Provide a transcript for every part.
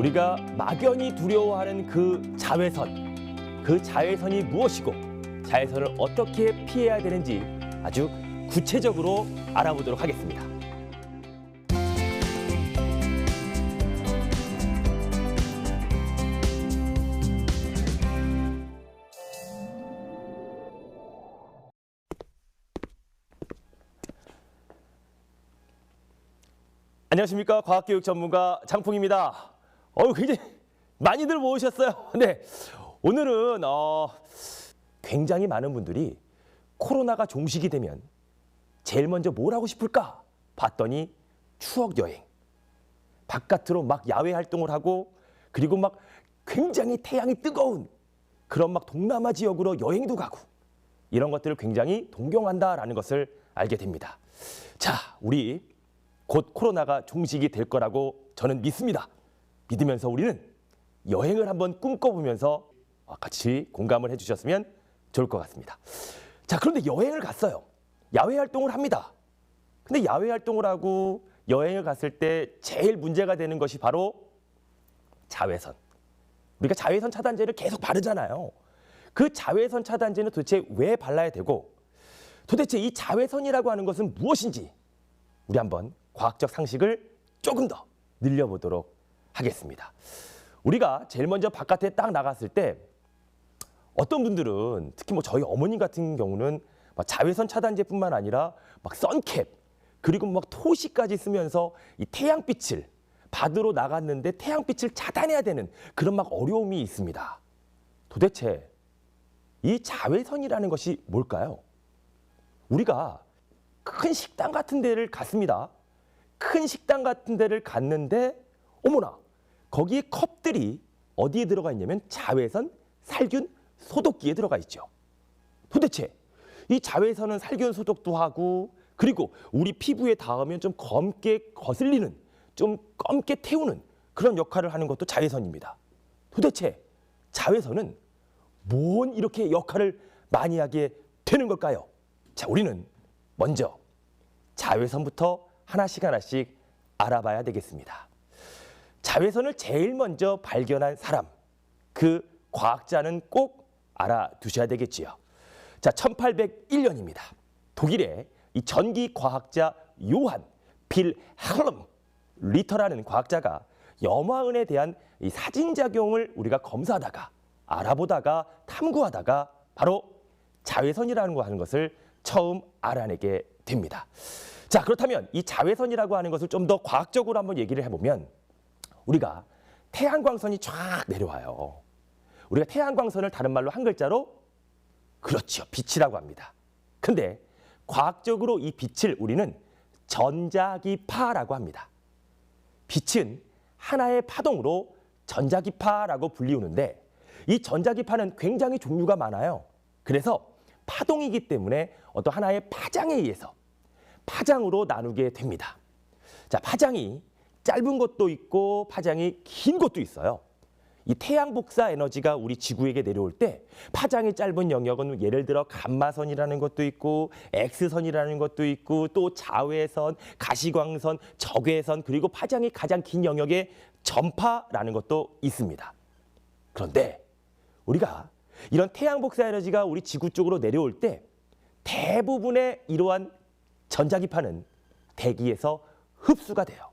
우리가 막연히 두려워하는 그 자외선이 무엇이고 자외선을 어떻게 피해야 되는지 아주 구체적으로 알아보도록 하겠습니다. 안녕하십니까, 과학교육 전문가 장풍입니다. 굉장히 많이들 모으셨어요. 네, 오늘은 굉장히 많은 분들이 코로나가 종식이 되면 제일 먼저 뭘 하고 싶을까 봤더니 추억 여행, 바깥으로 막 야외 활동을 하고, 그리고 막 굉장히 태양이 뜨거운 그런 막 동남아 지역으로 여행도 가고, 이런 것들을 굉장히 동경한다라는 것을 알게 됩니다. 자, 우리 곧 코로나가 종식이 될 거라고 저는 믿습니다. 믿으면서 우리는 여행을 한번 꿈꿔보면서 같이 공감을 해주셨으면 좋을 것 같습니다. 자, 그런데 여행을 갔어요. 야외 활동을 합니다. 근데 야외 활동을 하고 여행을 갔을 때 제일 문제가 되는 것이 바로 자외선. 우리가 자외선 차단제를 계속 바르잖아요. 그 자외선 차단제는 도대체 왜 발라야 되고, 도대체 이 자외선이라고 하는 것은 무엇인지 우리 한번 과학적 상식을 조금 더 늘려보도록 하겠습니다. 우리가 제일 먼저 바깥에 딱 나갔을 때 어떤 분들은, 특히 뭐 저희 어머님 같은 경우는 막 자외선 차단제뿐만 아니라 막 선캡, 그리고 막 토시까지 쓰면서 이 태양빛을 받으러 나갔는데 태양빛을 차단해야 되는 그런 막 어려움이 있습니다. 도대체 이 자외선이라는 것이 뭘까요? 우리가 큰 식당 같은 데를 갔습니다. 큰 식당 같은 데를 갔는데 어머나, 거기에 컵들이 어디에 들어가 있냐면 자외선, 살균, 소독기에 들어가 있죠. 도대체 이 자외선은 살균 소독도 하고, 그리고 우리 피부에 닿으면 좀 검게 거슬리는, 좀 검게 태우는 그런 역할을 하는 것도 자외선입니다. 도대체 자외선은 뭔 이렇게 역할을 많이 하게 되는 걸까요? 자, 우리는 먼저 자외선부터 하나씩 알아봐야 되겠습니다. 자외선을 제일 먼저 발견한 사람, 그 과학자는 꼭 알아두셔야 되겠지요. 자, 1801년입니다. 독일의 이 전기 과학자 요한 빌헬름 리터라는 과학자가 염화은에 대한 이 사진작용을 우리가 검사하다가, 알아보다가, 탐구하다가 바로 자외선이라는 거 하는 것을 처음 알아내게 됩니다. 자, 그렇다면 이 자외선이라고 하는 것을 좀 더 과학적으로 한번 얘기를 해보면, 우리가 태양광선이 쫙 내려와요. 우리가 태양광선을 다른 말로 한 글자로, 그렇죠, 빛이라고 합니다. 근데 과학적으로 이 빛을 우리는 전자기파라고 합니다. 빛은 하나의 파동으로 전자기파라고 불리우는데, 이 전자기파는 굉장히 종류가 많아요. 그래서 파동이기 때문에 어떤 하나의 파장에 의해서 파장으로 나누게 됩니다. 자, 파장이 짧은 것도 있고 파장이 긴 것도 있어요. 이 태양 복사 에너지가 우리 지구에게 내려올 때 파장이 짧은 영역은 예를 들어 감마선이라는 것도 있고 X선이라는 것도 있고, 또 자외선, 가시광선, 적외선, 그리고 파장이 가장 긴 영역의 전파라는 것도 있습니다. 그런데 우리가 이런 태양 복사 에너지가 우리 지구 쪽으로 내려올 때 대부분의 이러한 전자기파는 대기에서 흡수가 돼요.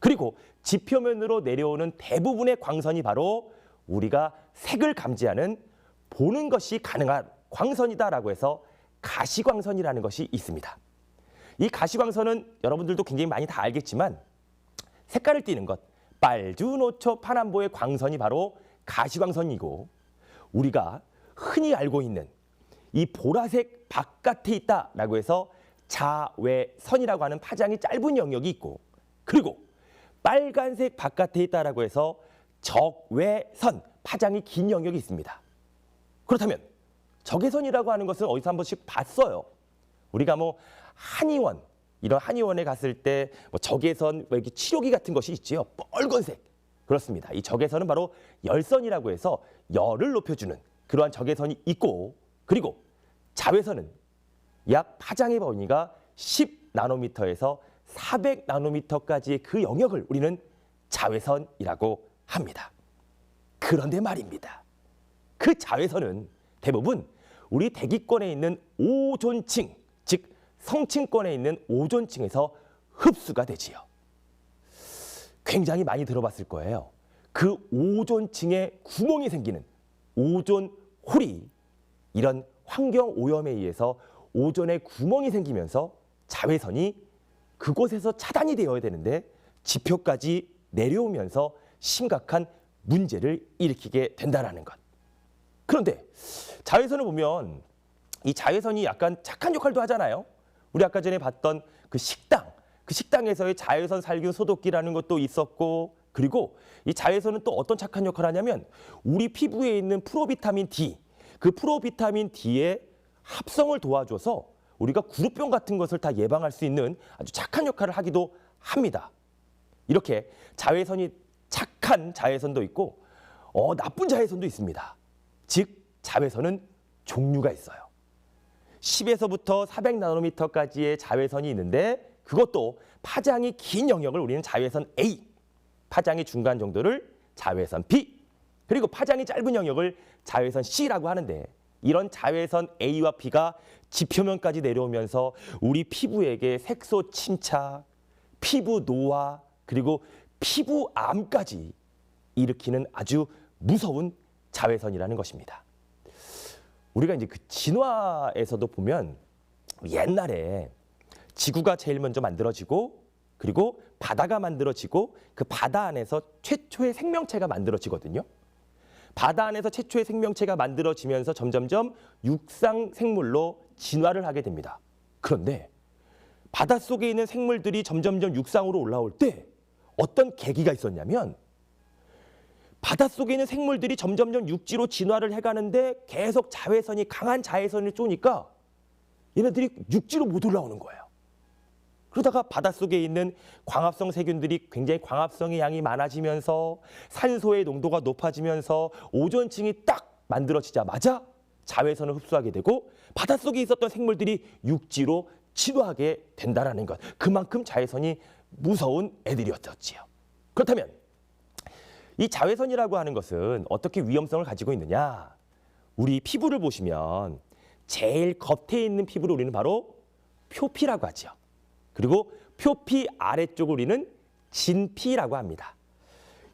그리고 지표면으로 내려오는 대부분의 광선이 바로 우리가 색을 감지하는, 보는 것이 가능한 광선이다라고 해서 가시광선이라는 것이 있습니다. 이 가시광선은 여러분들도 굉장히 많이 다 알겠지만, 색깔을 띠는 것, 빨주노초 파남보의 광선이 바로 가시광선이고, 우리가 흔히 알고 있는 이 보라색 바깥에 있다라고 해서 자외선이라고 하는 파장이 짧은 영역이 있고, 그리고 빨간색 바깥에 있다라고 해서 적외선, 파장이 긴 영역이 있습니다. 그렇다면 적외선이라고 하는 것은 어디서 한 번씩 봤어요. 우리가 뭐 한의원, 이런 한의원에 갔을 때 뭐 적외선, 뭐 이렇게 치료기 같은 것이 있지요. 빨간색. 그렇습니다. 이 적외선은 바로 열선이라고 해서 열을 높여주는 그러한 적외선이 있고, 그리고 자외선은 약 파장의 범위가 10나노미터에서 400나노미터까지의 그 영역을 우리는 자외선이라고 합니다. 그런데 말입니다. 그 자외선은 대부분 우리 대기권에 있는 오존층, 즉 성층권에 있는 오존층에서 흡수가 되지요. 굉장히 많이 들어봤을 거예요. 그 오존층에 구멍이 생기는 오존 홀이, 이런 환경 오염에 의해서 오존에 구멍이 생기면서 자외선이 그곳에서 차단이 되어야 되는데 지표까지 내려오면서 심각한 문제를 일으키게 된다는 것. 그런데 자외선을 보면 이 자외선이 약간 착한 역할도 하잖아요. 우리 아까 전에 봤던 그 식당에서의 자외선 살균 소독기라는 것도 있었고, 그리고 이 자외선은 또 어떤 착한 역할을 하냐면 우리 피부에 있는 프로비타민 D, 그 프로비타민 D의 합성을 도와줘서 우리가 구루병 같은 것을 다 예방할 수 있는 아주 착한 역할을 하기도 합니다. 이렇게 자외선이 착한 자외선도 있고 나쁜 자외선도 있습니다. 즉 자외선은 종류가 있어요. 10에서부터 400나노미터까지의 자외선이 있는데 그것도 파장이 긴 영역을 우리는 자외선 A, 파장이 중간 정도를 자외선 B, 그리고 파장이 짧은 영역을 자외선 C라고 하는데, 이런 자외선 A와 B가 지표면까지 내려오면서 우리 피부에게 색소 침착, 피부 노화, 그리고 피부암까지 일으키는 아주 무서운 자외선이라는 것입니다. 우리가 이제 그 진화에서도 보면 옛날에 지구가 제일 먼저 만들어지고, 그리고 바다가 만들어지고, 그 바다 안에서 최초의 생명체가 만들어지거든요. 바다 안에서 최초의 생명체가 만들어지면서 점점점 육상 생물로 진화를 하게 됩니다. 그런데 바닷속에 있는 생물들이 점점점 육상으로 올라올 때 어떤 계기가 있었냐면, 바닷속에 있는 생물들이 점점점 육지로 진화를 해가는데 계속 강한 자외선을 쏘니까 얘네들이 육지로 못 올라오는 거예요. 그러다가 바닷속에 있는 광합성 세균들이 굉장히 광합성의 양이 많아지면서 산소의 농도가 높아지면서 오존층이 딱 만들어지자마자 자외선을 흡수하게 되고 바닷속에 있었던 생물들이 육지로 진화하게 된다는 것. 그만큼 자외선이 무서운 애들이었지요. 그렇다면 이 자외선이라고 하는 것은 어떻게 위험성을 가지고 있느냐? 우리 피부를 보시면 제일 겉에 있는 피부를 우리는 바로 표피라고 하죠. 그리고 표피 아래쪽을 우리는 진피라고 합니다.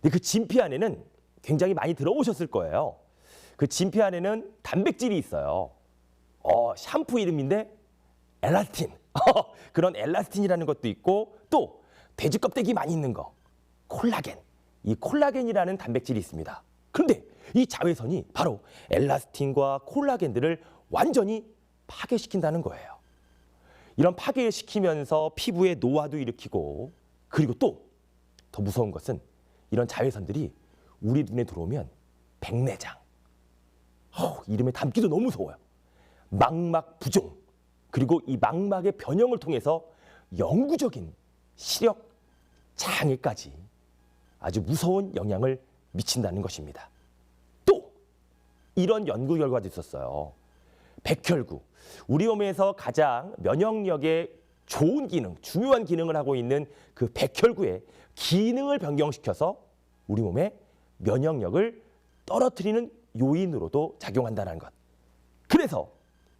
그 진피 안에는 굉장히 많이 들어보셨을 거예요. 그 진피 안에는 단백질이 있어요. 샴푸 이름인데 엘라스틴. 그런 엘라스틴이라는 것도 있고, 또 돼지 껍데기 많이 있는 거, 콜라겐. 이 콜라겐이라는 단백질이 있습니다. 그런데 이 자외선이 바로 엘라스틴과 콜라겐들을 완전히 파괴시킨다는 거예요. 이런 파괴를 시키면서 피부에 노화도 일으키고, 그리고 또 더 무서운 것은 이런 자외선들이 우리 눈에 들어오면 백내장, 이름에 담기도 너무 무서워요. 망막 부종, 그리고 이 망막의 변형을 통해서 영구적인 시력 장애까지 아주 무서운 영향을 미친다는 것입니다. 또 이런 연구 결과도 있었어요. 백혈구, 우리 몸에서 가장 면역력에 좋은 기능, 중요한 기능을 하고 있는 그 백혈구의 기능을 변경시켜서 우리 몸의 면역력을 떨어뜨리는 요인으로도 작용한다는 것. 그래서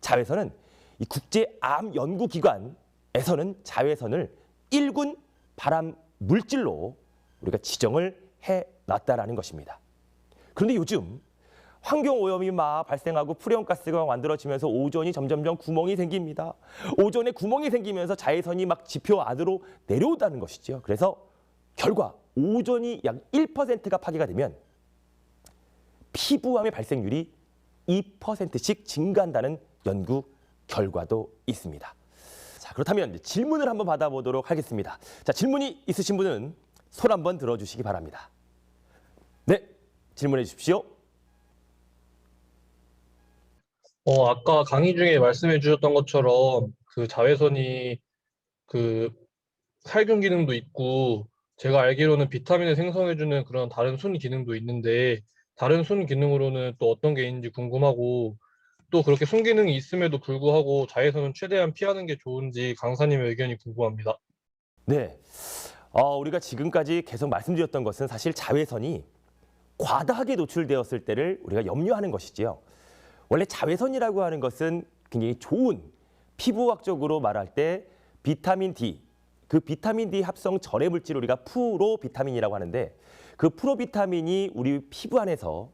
자외선은 이 국제암연구기관에서는 자외선을 1군 발암 물질로 우리가 지정을 해놨다라는 것입니다. 그런데 요즘 환경오염이 막 발생하고 프레온가스가 만들어지면서 오존이 점점점 구멍이 생깁니다. 오존에 구멍이 생기면서 자외선이 막 지표 안으로 내려온다는 것이죠. 그래서 결과 오존이 약 1%가 파괴가 되면 피부암의 발생률이 2%씩 증가한다는 연구 결과도 있습니다. 자, 그렇다면 질문을 한번 받아보도록 하겠습니다. 자, 질문이 있으신 분은 손 한번 들어주시기 바랍니다. 네, 질문해 주십시오. 아까 강의 중에 말씀해 주셨던 것처럼 그 자외선이 그 살균 기능도 있고 제가 알기로는 비타민을 생성해주는 그런 다른 순 기능도 있는데 다른 순 기능으로는 또 어떤 게 있는지 궁금하고 또 그렇게 순 기능이 있음에도 불구하고 자외선은 최대한 피하는 게 좋은지 강사님의 의견이 궁금합니다. 네, 우리가 지금까지 계속 말씀드렸던 것은 사실 자외선이 과다하게 노출되었을 때를 우리가 염려하는 것이지요. 원래 자외선이라고 하는 것은 굉장히 좋은 피부학적으로 말할 때 비타민 D, 그 비타민 D 합성 절의 물질을 우리가 프로비타민이라고 하는데 그 프로비타민이 우리 피부 안에서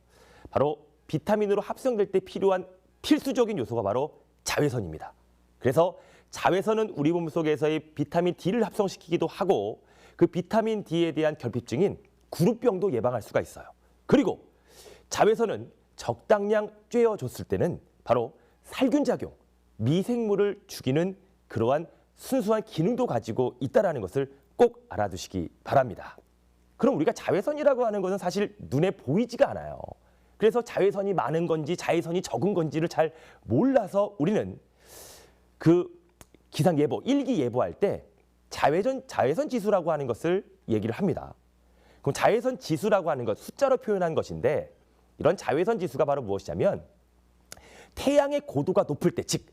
바로 비타민으로 합성될 때 필요한 필수적인 요소가 바로 자외선입니다. 그래서 자외선은 우리 몸속에서의 비타민 D를 합성시키기도 하고 그 비타민 D에 대한 결핍증인 구루병도 예방할 수가 있어요. 그리고 자외선은 적당량 쬐어줬을 때는 바로 살균작용, 미생물을 죽이는 그러한 순수한 기능도 가지고 있다는 것을 꼭 알아두시기 바랍니다. 그럼 우리가 자외선이라고 하는 것은 사실 눈에 보이지가 않아요. 그래서 자외선이 많은 건지 자외선이 적은 건지를 잘 몰라서 우리는 그 기상예보, 일기예보할 때 자외선 지수라고 하는 것을 얘기를 합니다. 그럼 자외선 지수라고 하는 것, 숫자로 표현한 것인데 이런 자외선 지수가 바로 무엇이냐면 태양의 고도가 높을 때, 즉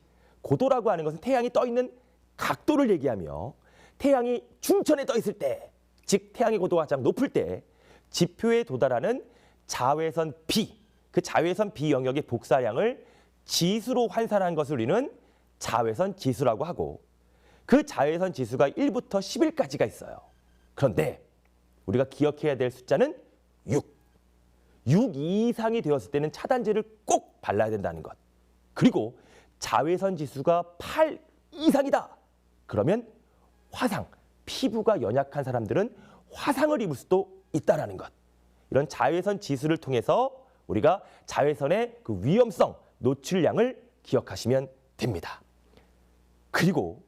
고도라고 하는 것은 태양이 떠 있는 각도를 얘기하며 태양이 중천에 떠 있을 때, 즉 태양의 고도가 가장 높을 때 지표에 도달하는 자외선 B, 그 자외선 B 영역의 복사량을 지수로 환산한 것을 우리는 자외선 지수라고 하고 그 자외선 지수가 1부터 10일까지가 있어요. 그런데 우리가 기억해야 될 숫자는 6. 6 이상이 되었을 때는 차단제를 꼭 발라야 된다는 것. 그리고 자외선 지수가 8 이상이다. 그러면 화상, 피부가 연약한 사람들은 화상을 입을 수도 있다는 것. 이런 자외선 지수를 통해서 우리가 자외선의 그 위험성, 노출량을 기억하시면 됩니다. 그리고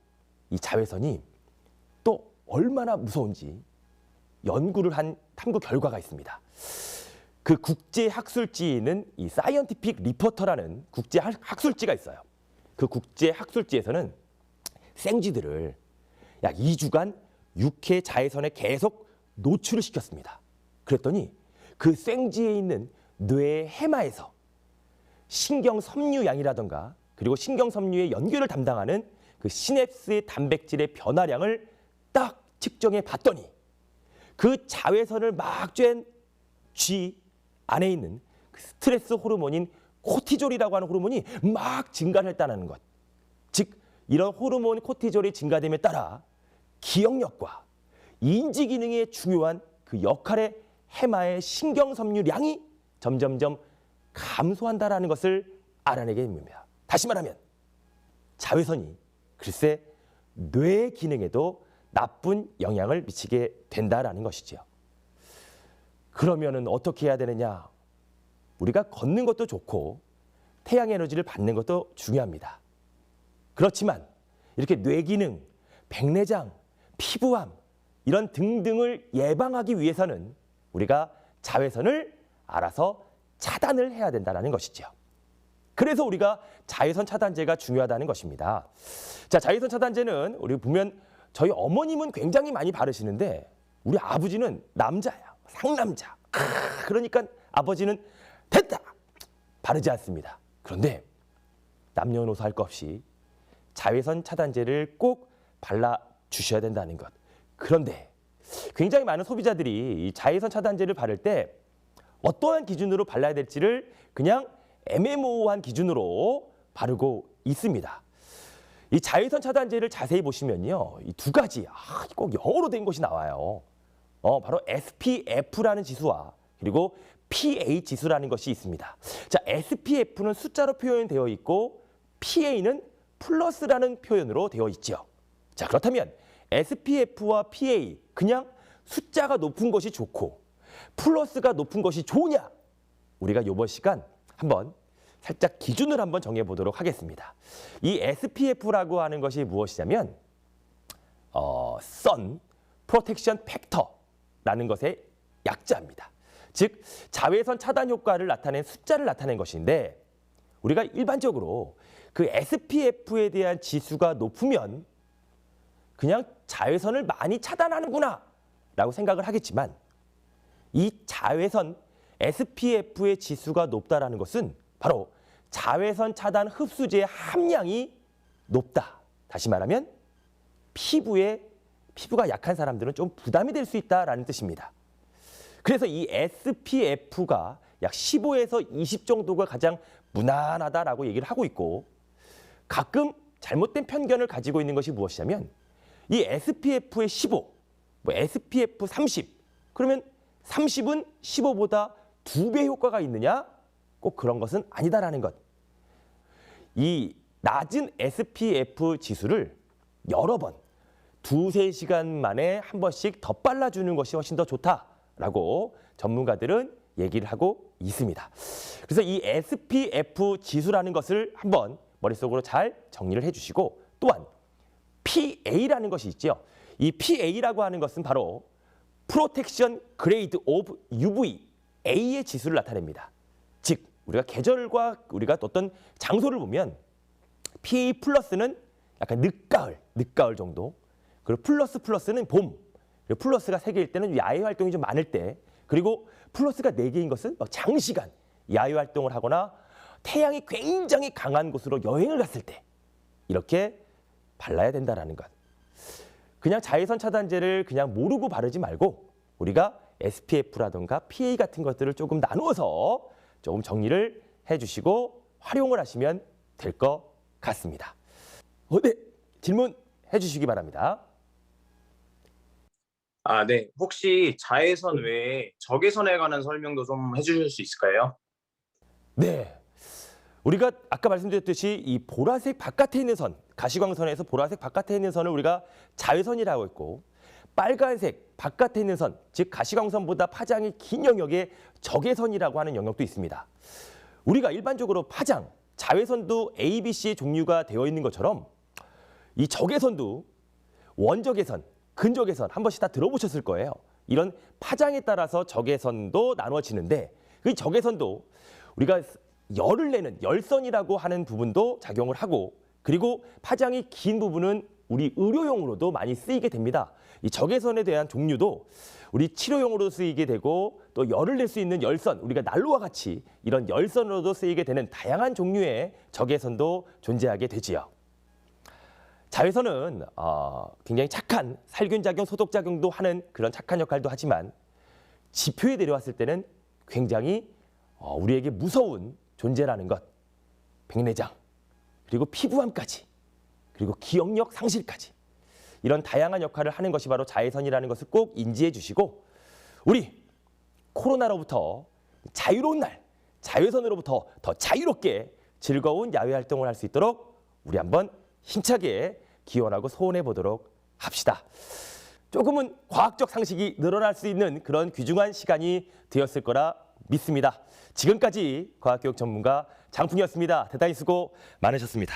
이 자외선이 또 얼마나 무서운지 연구를 한 탐구 결과가 있습니다. 그 국제 학술지에는 이 사이언티픽 리포터라는 국제 학술지가 있어요. 그 국제 학술지에서는 생쥐들을 약 2주간 육해 자외선에 계속 노출을 시켰습니다. 그랬더니 그 생쥐에 있는 뇌의 해마에서 신경섬유양이라던가 그리고 신경섬유의 연결을 담당하는 그 시냅스의 단백질의 변화량을 딱 측정해 봤더니 그 자외선을 막 쬐은 쥐 안에 있는 그 스트레스 호르몬인 코티졸이라고 하는 호르몬이 막 증가를 했다는 것. 즉 이런 호르몬 코티졸이 증가됨에 따라 기억력과 인지 기능에 중요한 그 역할의 해마의 신경섬유량이 점점점 감소한다라는 것을 알아내게 됩니다. 다시 말하면 자외선이 글쎄 뇌 기능에도 나쁜 영향을 미치게 된다라는 것이죠. 그러면은 어떻게 해야 되느냐? 우리가 걷는 것도 좋고 태양 에너지를 받는 것도 중요합니다. 그렇지만 이렇게 뇌 기능, 백내장, 피부암 이런 등등을 예방하기 위해서는 우리가 자외선을 알아서 차단을 해야 된다는 것이죠. 그래서 우리가 자외선 차단제가 중요하다는 것입니다. 자, 자외선 차단제는 우리 보면 저희 어머님은 굉장히 많이 바르시는데 우리 아버지는 남자야, 상남자. 그러니까 아버지는 됐다! 바르지 않습니다. 그런데 남녀노소 할 것 없이 자외선 차단제를 꼭 발라주셔야 된다는 것. 그런데 굉장히 많은 소비자들이 이 자외선 차단제를 바를 때 어떠한 기준으로 발라야 될지를 그냥 애매모호한 기준으로 바르고 있습니다. 이 자외선 차단제를 자세히 보시면요. 이 두 가지, 꼭 영어로 된 것이 나와요. 바로 SPF라는 지수와 그리고 PA 지수라는 것이 있습니다. 자, SPF는 숫자로 표현되어 있고 PA는 플러스라는 표현으로 되어 있죠. 자, 그렇다면 SPF와 PA 그냥 숫자가 높은 것이 좋고 플러스가 높은 것이 좋으냐? 우리가 이번 시간 한번 살짝 기준을 한번 정해보도록 하겠습니다. 이 SPF라고 하는 것이 무엇이냐면 Sun Protection Factor라는 것의 약자입니다. 즉 자외선 차단 효과를 나타낸 숫자를 나타낸 것인데 우리가 일반적으로 그 SPF에 대한 지수가 높으면 그냥 자외선을 많이 차단하는구나 라고 생각을 하겠지만 이 자외선 SPF의 지수가 높다라는 것은 바로 자외선 차단 흡수제의 함량이 높다. 다시 말하면 피부가 약한 사람들은 좀 부담이 될 수 있다라는 뜻입니다. 그래서 이 SPF가 약 15에서 20 정도가 가장 무난하다라고 얘기를 하고 있고, 가끔 잘못된 편견을 가지고 있는 것이 무엇이냐면 이 SPF의 15, 뭐 SPF 30, 그러면 30은 15보다 2배 효과가 있느냐? 꼭 그런 것은 아니다라는 것. 이 낮은 SPF 지수를 여러 번, 2~3시간 만에 한 번씩 더 빨라주는 것이 훨씬 더 좋다라고 전문가들은 얘기를 하고 있습니다. 그래서 이 SPF 지수라는 것을 한번 머릿속으로 잘 정리를 해주시고, 또한 PA라는 것이 있죠. 이 PA라고 하는 것은 바로 Protection Grade of UVA의 지수를 나타냅니다. 즉, 우리가 계절과 우리가 어떤 장소를 보면 PA 플러스는 약간 늦가을 정도, 그리고 플러스는 봄, 그리고 플러스가 3개일 때는 야외 활동이 좀 많을 때, 그리고 플러스가 4개인 것은 장시간 야외 활동을 하거나 태양이 굉장히 강한 곳으로 여행을 갔을 때 이렇게 발라야 된다라는 것. 그냥 자외선 차단제를 그냥 모르고 바르지 말고 우리가 SPF라든가 PA 같은 것들을 조금 나누어서 조금 정리를 해주시고 활용을 하시면 될 것 같습니다. 네, 질문해 주시기 바랍니다. 네. 혹시 자외선 외에 적외선에 관한 설명도 좀 해주실 수 있을까요? 네, 우리가 아까 말씀드렸듯이 이 보라색 바깥에 있는 선, 가시광선에서 보라색 바깥에 있는 선을 우리가 자외선이라고 했고, 빨간색 바깥에 있는 선, 즉 가시광선보다 파장이 긴 영역에 적외선이라고 하는 영역도 있습니다. 우리가 일반적으로 파장, 자외선도 A, B, C의 종류가 되어 있는 것처럼 이 적외선도 원적외선, 근적외선 한 번씩 다 들어보셨을 거예요. 이런 파장에 따라서 적외선도 나눠지는데, 그 적외선도 우리가 열을 내는 열선이라고 하는 부분도 작용을 하고, 그리고 파장이 긴 부분은 우리 의료용으로도 많이 쓰이게 됩니다. 이 적외선에 대한 종류도 우리 치료용으로 쓰이게 되고, 또 열을 낼 수 있는 열선, 우리가 난로와 같이 이런 열선으로도 쓰이게 되는 다양한 종류의 적외선도 존재하게 되지요. 자외선은 굉장히 착한 살균작용, 소독작용도 하는 그런 착한 역할도 하지만 지표에 내려왔을 때는 굉장히 우리에게 무서운 존재라는 것, 백내장, 그리고 피부암까지, 그리고 기억력 상실까지, 이런 다양한 역할을 하는 것이 바로 자외선이라는 것을 꼭 인지해 주시고, 우리 코로나로부터 자유로운 날, 자외선으로부터 더 자유롭게 즐거운 야외 활동을 할 수 있도록 우리 한번 힘차게 기원하고 소원해 보도록 합시다. 조금은 과학적 상식이 늘어날 수 있는 그런 귀중한 시간이 되었을 거라 믿습니다. 지금까지 과학교육 전문가 장풍이었습니다. 대단히 수고 많으셨습니다.